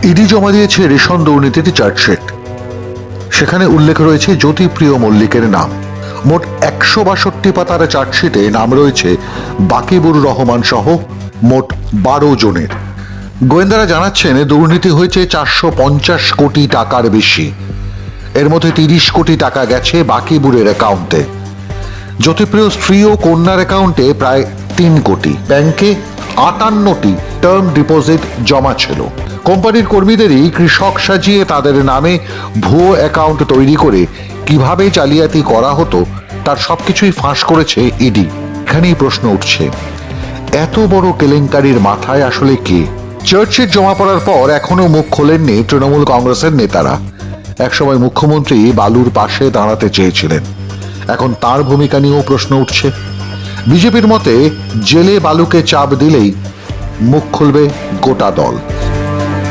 ED জমা দিয়েছে ration দুর্নীতির চার্জশিট। সেখানে উল্লেখ রয়েছে জ্যোতিপ্রিয় মল্লিকের নাম। মোট 162 পাতার চার্জশিটে নাম রয়েছে বাকিবুর রহমান সহ মোট 12 জনের। গোয়েন্দারা জানাচ্ছেন দুর্নীতি হয়েছে 450 কোটি টাকার বেশি। এর মধ্যে 30 কোটি টাকা গেছে বাকিবুরের অ্যাকাউন্টে। জ্যোতিপ্রিয় স্ত্রী ও কন্যার অ্যাকাউন্টে প্রায় 3 কোটি। ব্যাংকে 58টি টার্ম ডিপোজিট জমা ছিল। কোম্পানির কর্মীদেরই কৃষক সাজিয়ে তাদের নামে ভুয়ো অ্যাকাউন্ট তৈরি করে কিভাবে জালিয়াতি করা হতো তার সবকিছুই ফাঁস করেছে ইডি। এখানেই প্রশ্ন উঠছে, এত বড় কেলেঙ্কারির মাথায় আসলে কে? চার্জশিট জমা পড়ার পর এখনো মুখ খোলেননি তৃণমূল কংগ্রেসের নেতারা। একসময় মুখ্যমন্ত্রী বালুর পাশে দাঁড়াতে চেয়েছিলেন, এখন তার ভূমিকা নিয়েও প্রশ্ন উঠছে। বিজেপির মতে জেলে বালুকে চাপ দিলেই মুখ খুলবে গোটা দল।